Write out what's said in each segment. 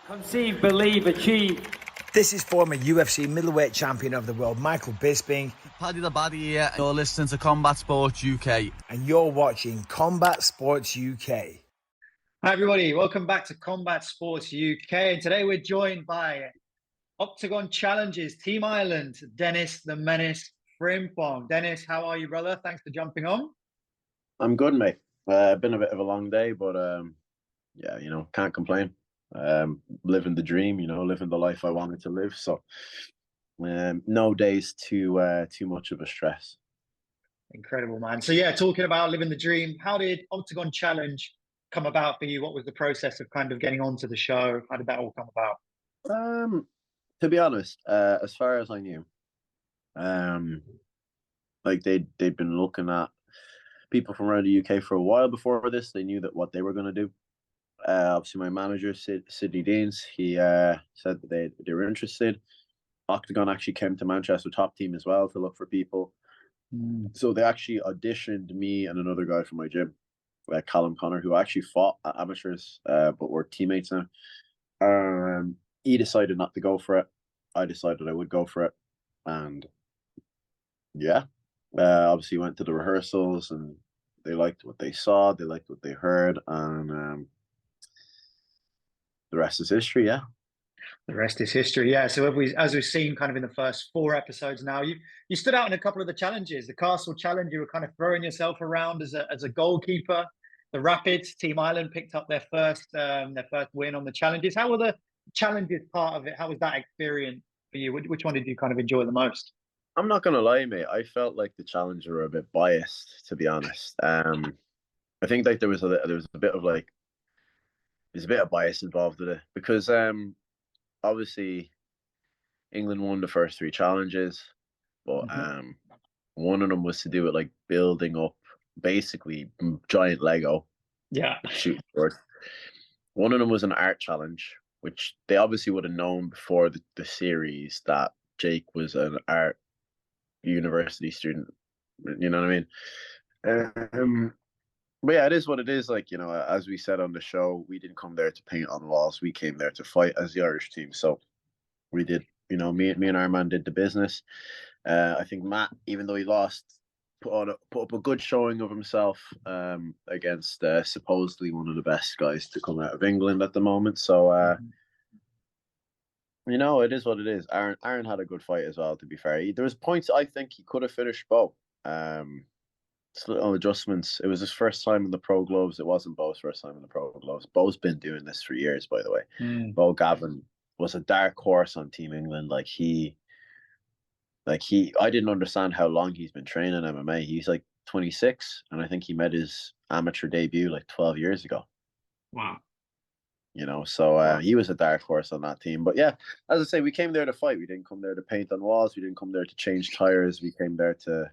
Conceive, believe, achieve. This is former UFC middleweight champion of the world, Michael Bisping. Paddy the Baddy here. You're listening to Combat Sports UK. And you're watching Combat Sports UK. Hi everybody, welcome back to Combat Sports UK. And today we're joined by OKTAGON Challenges Team Ireland, Denis the Menace Frimpong. Denis, how are you, brother? Thanks for jumping on. I'm good, mate. Been a bit of a long day, but yeah, can't complain. Living the dream, living the life I wanted to live. So no days too much of a stress. Incredible, man. So yeah, talking about living the dream, how did OKTAGON Challenge come about for you? What was the process of kind of getting onto the show? How did that all come about? To be honest, as far as I knew, like they'd been looking at people from around the UK for a while before this. They knew that what they were going to do. Obviously, my manager, Sidney Deans, he said that they were interested. OKTAGON actually came to Manchester top team as well to look for people. So they actually auditioned me and another guy from my gym, Callum Connor, who actually fought at amateurs, but we're teammates now. He decided not to go for it. I decided I would go for it. And yeah, obviously went to the rehearsals and they liked what they saw. They liked what they heard. And the rest is history, yeah. The rest is history, yeah. So as we've seen kind of in the first 4 episodes now, you stood out in a couple of the challenges. The Castle Challenge, you were kind of throwing yourself around as a goalkeeper. The Rapids, Team Ireland picked up their first win on the challenges. How were the challenges part of it? How was that experience for you? Which one did you kind of enjoy the most? I'm not gonna lie, mate. I felt like the challenger were a bit biased, to be honest. I think like there was a bit of like there's a bit of bias involved with it because obviously England won the first 3 challenges, but one of them was to do with like building up basically giant Lego. Yeah. Shooting forward. One of them was an art challenge, which they obviously would have known before the series that Jake was an art university student. You know what I mean? But yeah, it is what it is. Like, as we said on the show, we didn't come there to paint on walls. We came there to fight as the Irish team. So we did, me and our man did the business. I think Matt, even though he lost, put up a good showing of himself against supposedly one of the best guys to come out of England at the moment. So, it is what it is. Aaron had a good fight as well, to be fair. There was points I think he could have finished Bo. Just little adjustments. It was his first time in the Pro Gloves. It wasn't Bo's first time in the Pro Gloves. Bo's been doing this for years, by the way. Bo Gavin was a dark horse on Team England. I didn't understand how long he's been training MMA. He's like 26, and I think he made his amateur debut like 12 years ago. Wow. So he was a dark horse on that team. But yeah, as I say, we came there to fight. We didn't come there to paint on walls. We didn't come there to change tires. We came there to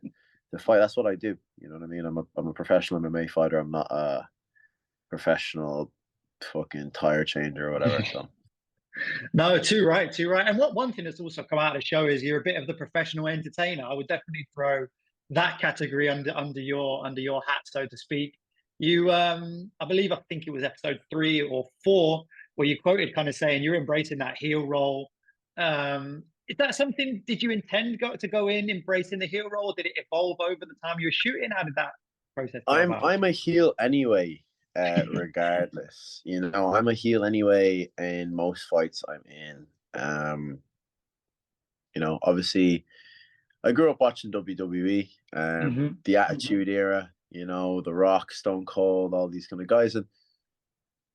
fight. That's what I do. You know what I mean? I'm a professional MMA fighter. I'm not a professional fucking tire changer or whatever. So. No, too right. And one thing that's also come out of the show is you're a bit of the professional entertainer. I would definitely throw that category under your hat, so to speak. You, I think it was episode 3 or 4, where you quoted kind of saying you're embracing that heel role. Is that something? Did you intend to go in embracing the heel role? Did it evolve over the time you were shooting? How did that process go about? I'm a heel anyway. Regardless, I'm a heel anyway in most fights I'm in. Obviously I grew up watching WWE, the Attitude Era, The Rock, Stone Cold, all these kind of guys, and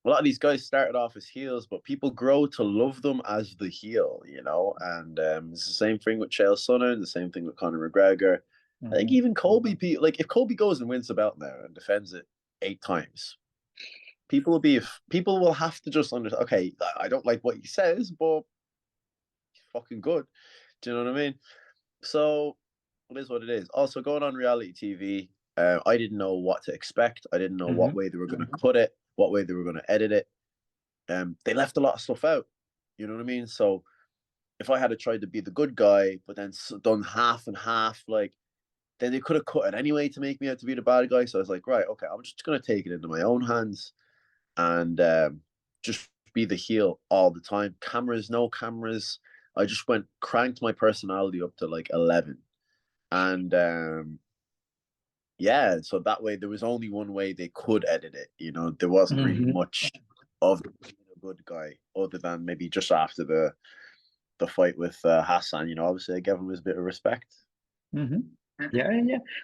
a lot of these guys started off as heels, but people grow to love them as the heel, and it's the same thing with Chael Sonnen, the same thing with Conor McGregor. I think even Colby, if Colby goes and wins the belt now and defends it 8 times, people will have to just understand, okay, I don't like what he says, but he's fucking good. Do you know what I mean? So it is what it is. Also, going on reality TV, I didn't know what to expect. I didn't know what way they were going to cut it, what way they were going to edit it. They left a lot of stuff out. You know what I mean? So if I had to try to be the good guy, but then done half and half, then they could have cut it anyway to make me out to be the bad guy. So I was like, right, okay, I'm just going to take it into my own hands and just be the heel all the time. Cameras, no cameras. I just cranked my personality up to like 11. And yeah, so that way there was only one way they could edit it. You know, there wasn't really much of being a good guy other than maybe just after the fight with Hassan. You know, obviously I gave him a bit of respect. Yeah.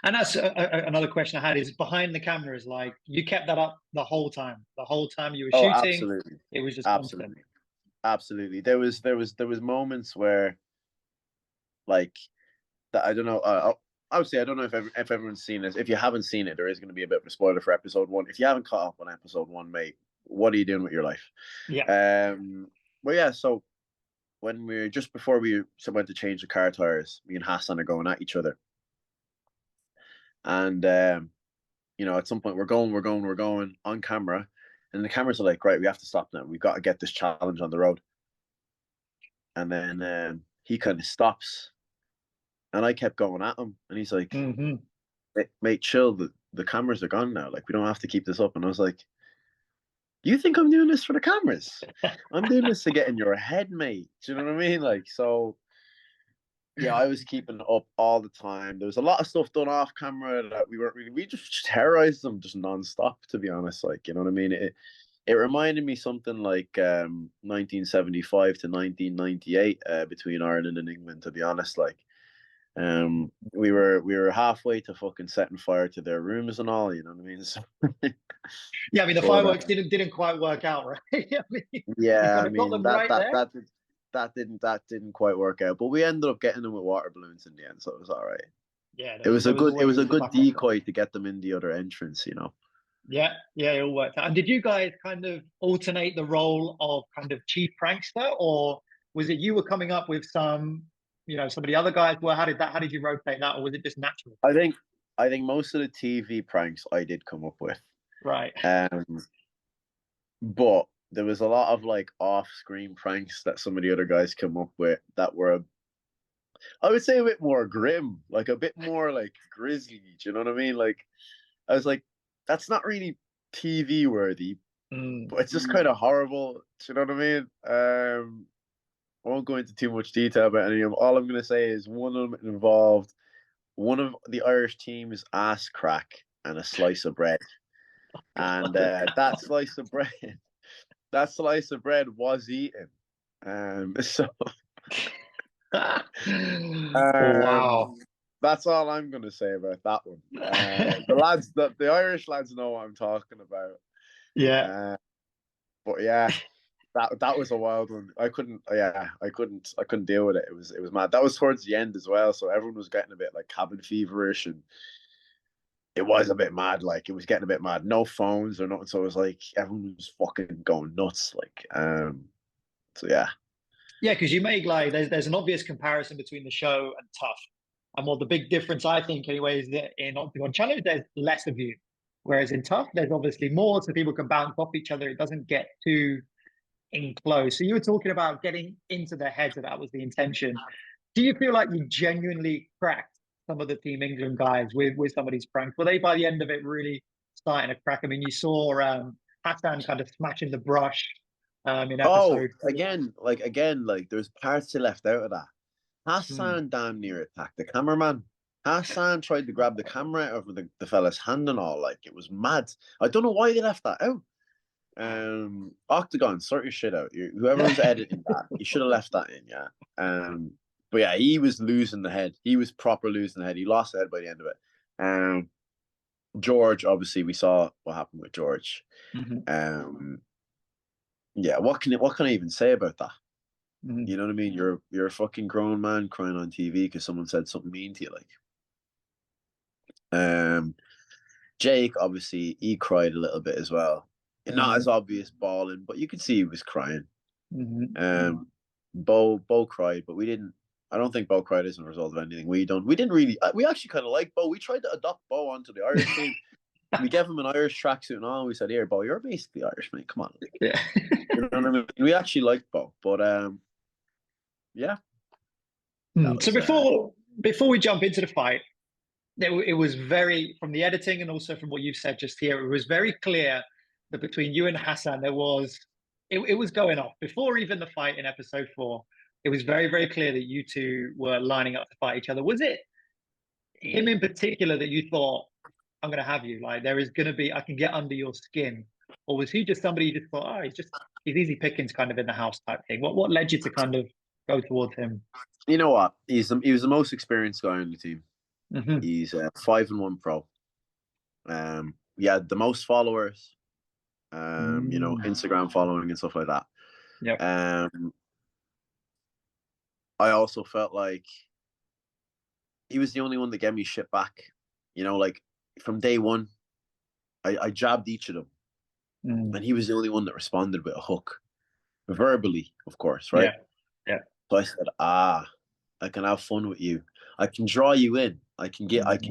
And that's another question I had is behind the cameras, like you kept that up the whole time. The whole time you were shooting, absolutely. it was just constant. Absolutely. There was moments where, like, that I don't know. Obviously, I don't know if everyone's seen this. If you haven't seen it, there is going to be a bit of a spoiler for episode 1. If you haven't caught up on episode 1, mate, what are you doing with your life? Yeah. Well, yeah. So when just before we went to change the car tires, me and Hassan are going at each other, and you know, at some point we're going on camera, and the cameras are like, right, we have to stop now. We've got to get this challenge on the road. And then he kind of stops. And I kept going at him. And he's like, mate, chill. The cameras are gone now. Like, we don't have to keep this up. And I was like, you think I'm doing this for the cameras? I'm doing this to get in your head, mate. Do you know what I mean? Like, so, yeah, I was keeping up all the time. There was a lot of stuff done off camera that we just terrorized them just nonstop, to be honest. Like, you know what I mean? It reminded me something like 1975 to 1998 between Ireland and England, to be honest. Like, we were halfway to fucking setting fire to their rooms and all, you know what I mean? So, yeah, I mean the fireworks didn't quite work out, right? I mean, yeah, I got mean them right there. that didn't quite work out, but we ended up getting them with water balloons in the end, so it was all right. Yeah, it was a good decoy to get them in the other entrance, you know. Yeah, it all worked out. And did you guys kind of alternate the role of kind of chief prankster, or was it you were coming up with some of the other guys were? How did you rotate that, or was it just natural? I think most of the TV pranks I did come up with. Right. But there was a lot of like off-screen pranks that some of the other guys come up with that were, I would say, a bit more grim, like a bit more like grisly. Do you know what I mean? Like, I was like, that's not really TV worthy, but it's just kind of horrible. Do you know what I mean? I won't go into too much detail about any of them. All I'm going to say is one of them involved one of the Irish team's ass crack and a slice of bread. And that slice of bread was eaten. So wow. That's all I'm going to say about that one. The Irish lads know what I'm talking about. Yeah. But yeah, that was a wild one. I couldn't deal with it. It was mad. That was towards the end as well, so everyone was getting a bit like cabin feverish, and it was a bit mad. Like, it was getting a bit mad. No phones or nothing, so it was like everyone was fucking going nuts. Like, so yeah. Yeah, because you make like there's an obvious comparison between the show and Tough, and the big difference, I think anyway, is that in Octagon Challenge there's less of you, whereas in Tough there's obviously more, so people can bounce off each other. It doesn't get too enclosed. So you were talking about getting into their heads, that was the intention. Do you feel like you genuinely cracked some of the Team England guys with some of these pranks? Were they by the end of it really starting to crack? I mean, you saw Hassan kind of smashing the brush in episode. Again, there's parts they left out of that. Hassan damn near attacked the cameraman. Hassan tried to grab the camera out of the fella's hand and all. Like, it was mad. I don't know why they left that out. Octagon, sort your shit out. Whoever was editing that, you should have left that in, yeah. But yeah, he was losing the head. He was proper losing the head. He lost the head by the end of it. George, obviously, we saw what happened with George. Yeah, what can I even say about that? You know what I mean? You're a fucking grown man crying on TV because someone said something mean to you, like. Jake, obviously, he cried a little bit as well. Not as obvious bawling, but you could see he was crying. Bo cried, but we didn't. I don't think Bo cried as a result of anything we done. We didn't really. We actually kind of liked Bo. We tried to adopt Bo onto the Irish team. We gave him an Irish tracksuit and all. We said, "Here, Bo, you're basically Irish, mate. Come on." Yeah. You know what I mean? We actually liked Bo, but yeah. So before we jump into the fight, it was very, from the editing and also from what you've said just here, it was very clear that between you and Hassan there was it was going off before even the fight in episode 4. It was very, very clear that you two were lining up to fight each other. Was it him in particular that you thought, I'm going to have you? Like, there is going to be, I can get under your skin. Or was he just somebody you just thought, oh, he's easy pickings kind of in the house type thing? What led you to kind of go towards him? You know what? He was the most experienced guy on the team. Mm-hmm. He's 5-1 pro. He had the most followers, you know, Instagram following and stuff like that. Yep. I also felt like he was the only one that gave me shit back. You know, like from day one, I jabbed each of them. And he was the only one that responded with a hook. Verbally, of course, right? Yeah. So I said, I can have fun with you. I can draw you in. I can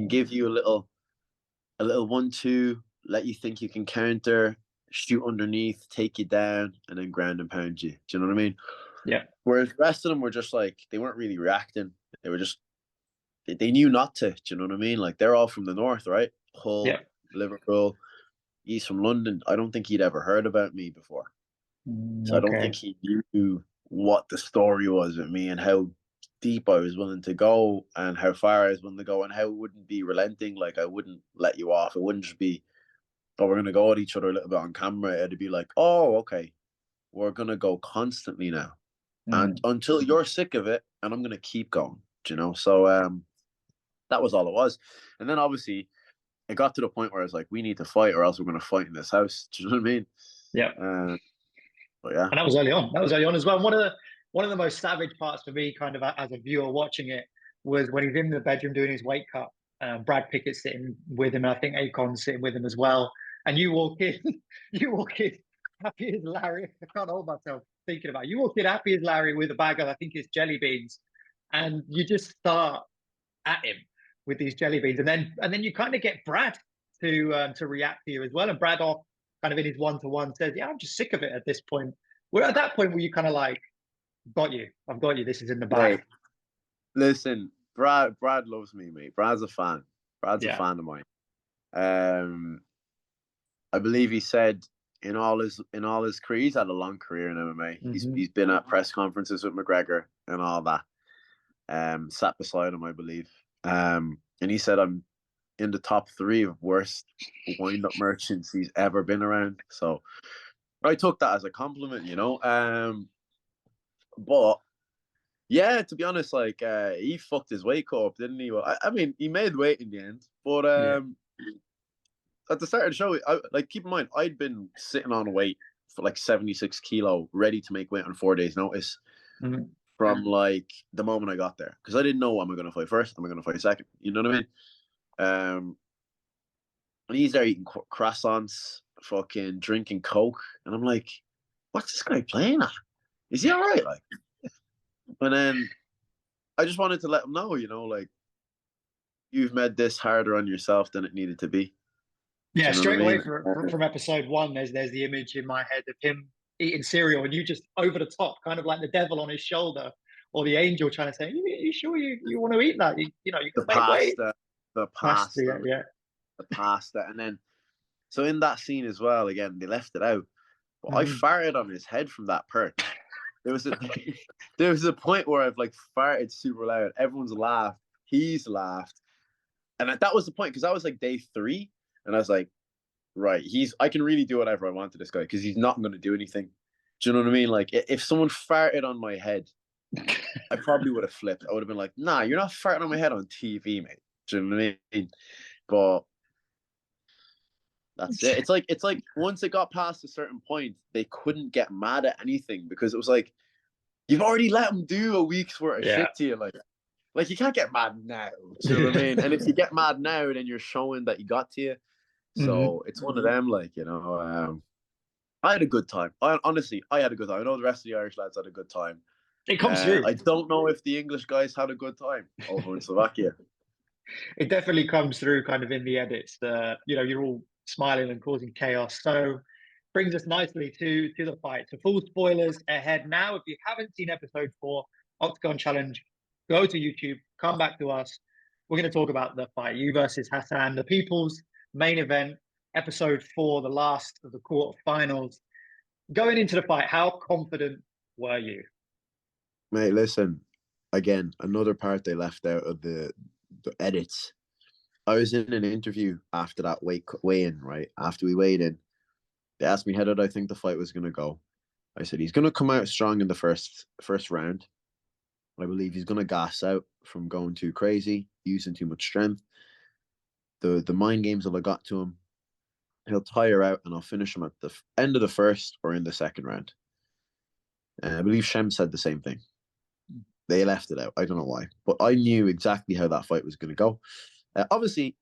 give you a little 1-2, let you think you can counter, shoot underneath, take you down, and then ground and pound you. Do you know what I mean? Yeah. Whereas the rest of them were just like, they weren't really reacting. They were just, they knew not to. Do you know what I mean? Like, they're all from the north, right? Hull, Liverpool. He's from London. I don't think he'd ever heard about me before. So I don't think he knew what the story was with me and how deep I was willing to go and how far I was willing to go and how it wouldn't be relenting. Like, I wouldn't let you off. It wouldn't just be, oh, we're going to go at each other a little bit on camera. It'd be like, oh, okay, we're going to go constantly now. And until you're sick of it, and I'm going to keep going, you know? So that was all it was. And then obviously it got to the point where I was like, we need to fight or else we're going to fight in this house. Do you know what I mean? Yeah. But yeah. And that was early on. That was early on as well. And one of the most savage parts for me, kind of as a viewer watching it, was when he's in the bedroom doing his weight cut. Brad Pickett's sitting with him, and I think Akon's sitting with him as well. And you walk in, happy as Larry. I can't hold myself thinking about it. You walk in happy as Larry with a bag of, I think it's jelly beans, and you just start at him with these jelly beans, and then you kind of get Brad to react to you as well. And Brad, off kind of in his one-to-one, says, "Yeah, I'm just sick of it at this point." Where at that point, were you kind of like, I've got you. This is in the bag. Hey, listen, Brad loves me, mate. Brad's a fan. Brad's a fan of mine. I believe he said in all his career, he's had a long career in MMA. He's been at press conferences with McGregor and all that. Sat beside him, I believe. And he said, I'm in the top 3 of worst wind-up merchants he's ever been around. So I took that as a compliment, you know. But yeah, to be honest, like he fucked his weight cut up, didn't he? Well, I mean, he made weight in the end, but at the start of the show, keep in mind, I'd been sitting on weight for like 76 kilo, ready to make weight on 4 days' notice from like the moment I got there, because I didn't know, am I going to fight first? Am I going to fight second? You know what I mean? And he's there eating croissants, fucking drinking Coke, and I'm like, what's this guy playing at? Is he all right? Like, and then I just wanted to let him know, you know, like, you've made this harder on yourself than it needed to be. Yeah, straight away from episode 1, there's the image in my head of him eating cereal and you just over the top, kind of like the devil on his shoulder or the angel trying to say, you sure you want to eat that? You know, you can make weight. The pasta. Yeah. The pasta. And then, so in that scene as well, again, they left it out. But I farted on his head from that perch. There was a point where I've like farted super loud. Everyone's laughed. He's laughed. And that was the point, because that was like day 3. And I was like, right, I can really do whatever I want to this guy, because he's not going to do anything. Do you know what I mean? Like, if someone farted on my head, I probably would have flipped. I would have been like, nah, you're not farting on my head on TV, mate. Do you know what I mean? But that's it. It's like once it got past a certain point, they couldn't get mad at anything, because it was like, you've already let them do a week's worth of shit to you. Like you can't get mad now. Do you know what I mean? And if you get mad now, then you're showing that you got to you. So it's one of them, like, you know, I had a good time. Honestly, I had a good time. I know the rest of the Irish lads had a good time. It comes through. I don't know if the English guys had a good time over in Slovakia. It definitely comes through kind of in the edits. You know, you're all smiling and causing chaos. So brings us nicely to the fight. So full spoilers ahead now. If you haven't seen episode 4, Octagon Challenge, go to YouTube, come back to us. We're going to talk about the fight, you versus Hassan, the people's main event, episode 4, the last of the quarterfinals. Going into the fight, how confident were you? Mate, listen, again, another part they left out of the edits. I was in an interview after that weigh-in, right? After we weighed in, they asked me how did I think the fight was going to go. I said he's going to come out strong in the first round. I believe he's going to gas out from going too crazy, using too much strength. The mind games will have got to him. He'll tire out, and I'll finish him at the end of the first or in the second round. I believe Shem said the same thing. They left it out. I don't know why, but I knew exactly how that fight was going to go. Obviously,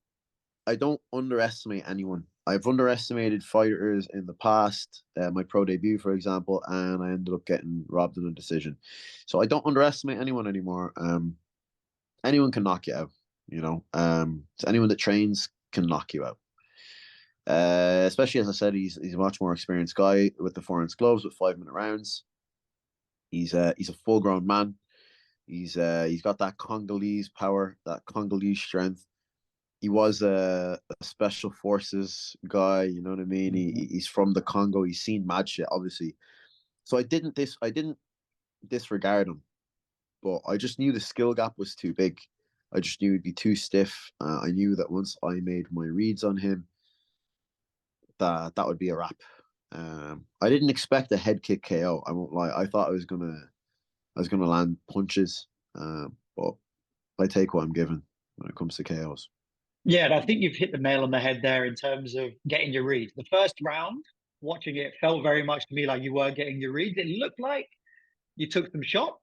I don't underestimate anyone. I've underestimated fighters in the past, my pro debut, for example, and I ended up getting robbed in a decision. So I don't underestimate anyone anymore. Anyone can knock you out, you know. So anyone that trains can knock you out. Especially as I said, he's a much more experienced guy with the 4-ounce gloves with 5-minute rounds. He's a full grown man. He's got that Congolese power, that Congolese strength. He was a special forces guy, you know what I mean? He's from the Congo. He's seen mad shit, obviously. So I didn't disregard him, but I just knew the skill gap was too big. I just knew he'd be too stiff. I knew that once I made my reads on him, that would be a wrap. I didn't expect a head kick KO. I won't lie. I thought I was gonna land punches, but I take what I'm given when it comes to KOs. Yeah, and I think you've hit the nail on the head there in terms of getting your reads. The first round, watching it, felt very much to me like you were getting your reads. It looked like you took some shots.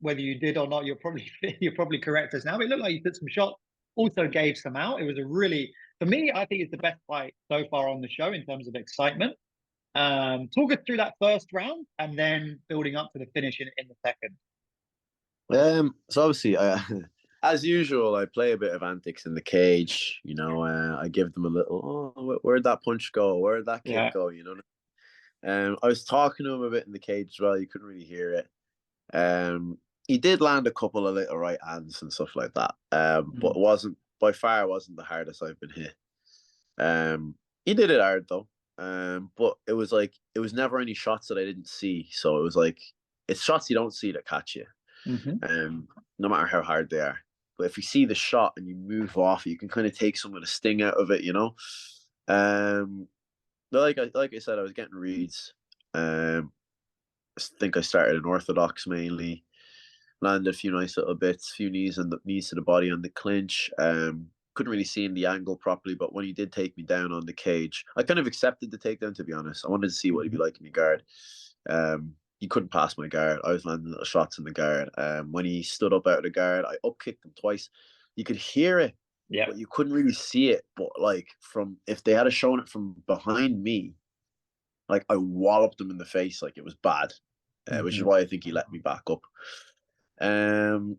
Whether you did or not, you're probably correct us now. But it looked like you took some shots, also gave some out. It was a really, for me, I think it's the best fight so far on the show in terms of excitement. Talk us through that first round and then building up to the finish in the second. So obviously, as usual, I play a bit of antics in the cage. You know, I give them a little, oh, where'd that punch go? Where'd that kick go? You know, I was talking to him a bit in the cage as well. You couldn't really hear it. He did land a couple of little right hands and stuff like that. But it wasn't by far wasn't the hardest I've been hit. He did it hard though. But it was never any shots that I didn't see. So it was like it's shots you don't see that catch you. No matter how hard they are. But if you see the shot and you move off, you can kind of take some of the sting out of it, you know. Like I said, I was getting reads. I think I started in orthodox mainly. Landed a few nice little bits, few knees and knees to the body on the clinch. Couldn't really see in the angle properly, but when he did take me down on the cage, I kind of accepted the takedown, to be honest. I wanted to see what he'd be like in my guard. He couldn't pass my guard. I was landing little shots in the guard. When he stood up out of the guard, I up kicked him twice. You could hear it, but you couldn't really see it. But like from if they had shown it from behind me, like I walloped him in the face like it was bad, which is why I think he let me back up. And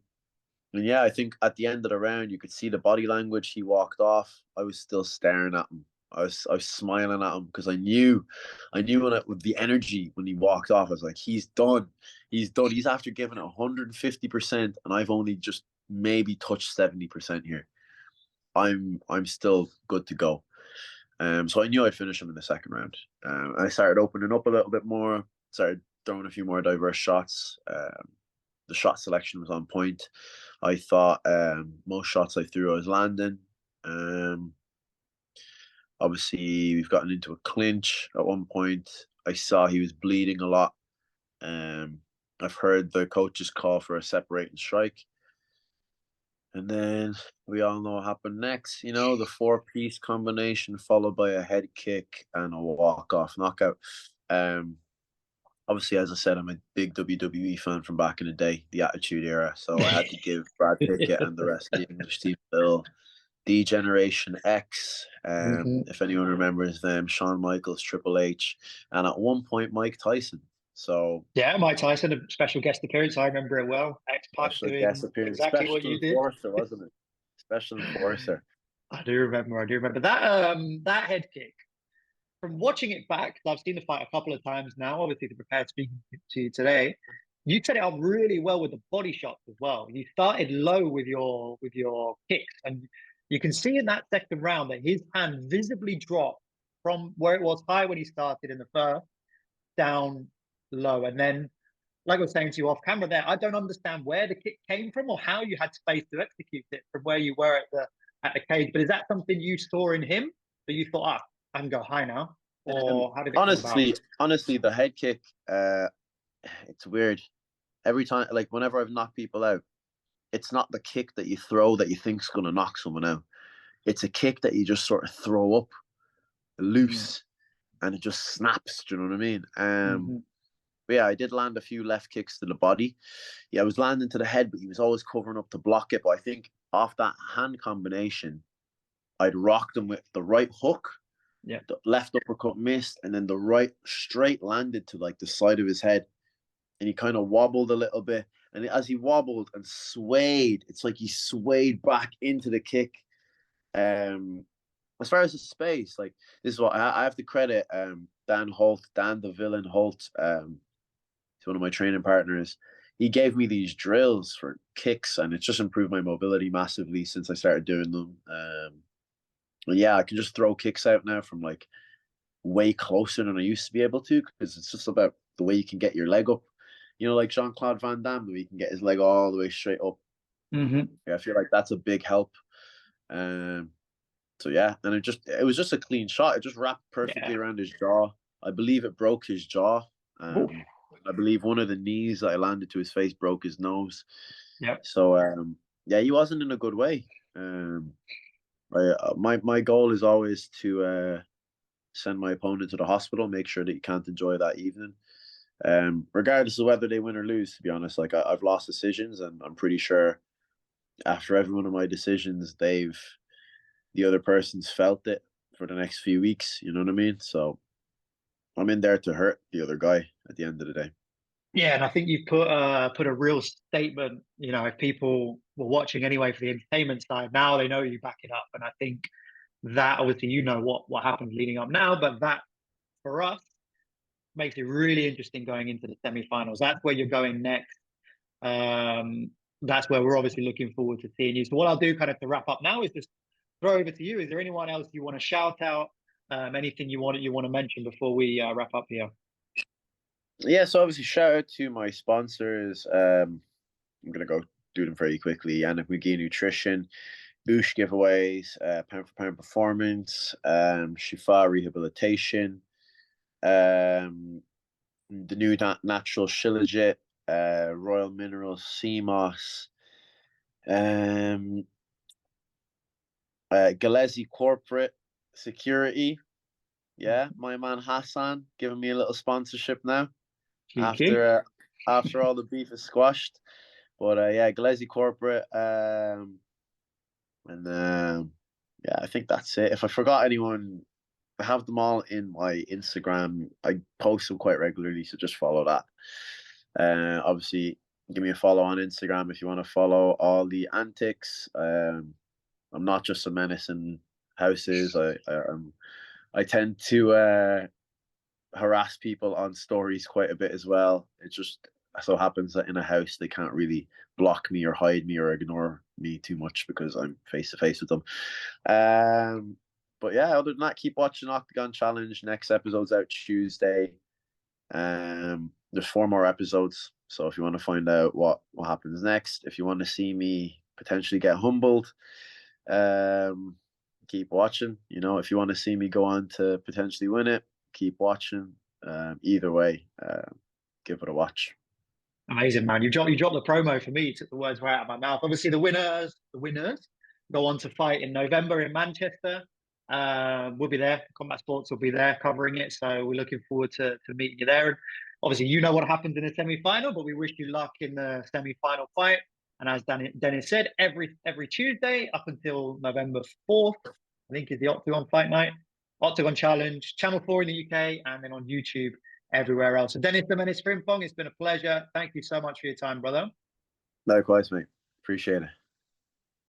yeah, I think at the end of the round, you could see the body language. He walked off. I was still staring at him. I was smiling at him because I knew with the energy when he walked off, I was like, he's done. He's done. He's after giving it 150%, and I've only just maybe touched 70% here. I'm still good to go. So I knew I'd finish him in the second round. I started opening up a little bit more. Started throwing a few more diverse shots. The shot selection was on point. I thought most shots I threw, I was landing. Obviously, we've gotten into a clinch at one point. I saw he was bleeding a lot. I've heard the coaches call for a separating strike. And then we all know what happened next. You know, the 4-piece combination followed by a head kick and a walk-off knockout. Obviously, as I said, I'm a big WWE fan from back in the day, the Attitude Era. So I had to give Brad Pickett and the rest of the English team a little D-Generation X. If anyone remembers them, Shawn Michaels, Triple H, and at one point, Mike Tyson. So yeah, Mike Tyson, a special guest appearance. I remember it well. X-Pac doing exactly what you did. Enforcer, wasn't it? Special enforcer. I do remember that. That head kick. From watching it back, because I've seen the fight a couple of times now, obviously to prepare speaking to you today, you set it up really well with the body shots as well. You started low with your kicks, and you can see in that second round that his hand visibly dropped from where it was high when he started in the first down low. And then, like I was saying to you off camera there, I don't understand where the kick came from or how you had space to execute it from where you were at the cage. But is that something you saw in him that you thought, I can go high now? Or how did it come about? Honestly, the head kick, it's weird. Every time, like whenever I've knocked people out, it's not the kick that you throw that you think's going to knock someone out. It's a kick that you just sort of throw up loose and it just snaps. Do you know what I mean? But yeah, I did land a few left kicks to the body. Yeah, I was landing to the head, but he was always covering up to block it. But I think off that hand combination, I'd rocked him with the right hook. Yeah. The left uppercut missed, and then the right straight landed to like the side of his head. And he kind of wobbled a little bit. And as he wobbled and swayed, it's like he swayed back into the kick. As far as the space, like this is what I have to credit Dan the villain Holt. He's one of my training partners. He gave me these drills for kicks, and it's just improved my mobility massively since I started doing them. But yeah, I can just throw kicks out now from like way closer than I used to be able to, because it's just about the way you can get your leg up. You know, like Jean-Claude Van Damme, the way you can get his leg all the way straight up. Yeah, I feel like that's a big help. So yeah, and it was just a clean shot. It just wrapped perfectly around his jaw. I believe it broke his jaw. I believe one of the knees that I landed to his face broke his nose. Yep. So yeah, he wasn't in a good way. My goal is always to send my opponent to the hospital, make sure that he can't enjoy that evening. Regardless of whether they win or lose, to be honest, like I've lost decisions, and I'm pretty sure after every one of my decisions, the other person's felt it for the next few weeks. You know what I mean? So I'm in there to hurt the other guy at the end of the day. Yeah, and I think you've put a real statement. You know, if people were watching anyway for the entertainment side, now they know you back it up. And I think that obviously you know what happened leading up now, but that for us makes it really interesting going into the semi-finals. That's where you're going next. That's where we're obviously looking forward to seeing you. So what I'll do kind of to wrap up now is just throw over to you. Is there anyone else you want to shout out? Anything you want to mention before we wrap up here? Yeah, so obviously shout out to my sponsors. I'm gonna go do them very quickly. Yannick McGee Nutrition, Boosh Giveaways, Pound for Pound Performance, Shifa Rehabilitation, the new Natural Shilajit, Royal Minerals, CMOS, Gillespie Corporate Security. Yeah, my man Hassan giving me a little sponsorship now. After all the beef is squashed. But yeah, Gillespie Corporate, and yeah, I think that's it. If I forgot anyone, I have them all in my Instagram. I post them quite regularly, so just follow that. Obviously, give me a follow on Instagram if you want to follow all the antics. I'm not just a menace in houses. I tend to harass people on stories quite a bit as well. It just so happens that in a house they can't really block me or hide me or ignore me too much because I'm face to face with them. But yeah, other than that, keep watching Octagon Challenge. Next episode's out Tuesday. There's 4 more episodes, so if you want to find out what happens next, if you want to see me potentially get humbled, keep watching. You know, if you want to see me go on to potentially win it, keep watching. Either way, give it a watch. Amazing, man. You dropped the promo for me. You took the words right out of my mouth. Obviously, the winners go on to fight in November in Manchester. We'll be there. Combat Sports will be there covering it. So we're looking forward to meeting you there. And obviously, you know what happens in the semi-final, but we wish you luck in the semi-final fight. And as Dennis said, every Tuesday up until November 4th, I think is the Octagon Fight Night. Octagon Challenge, Channel 4 in the UK, and then on YouTube everywhere else. So Denis Frimpong, it's been a pleasure. Thank you so much for your time, brother. Likewise, mate. Appreciate it.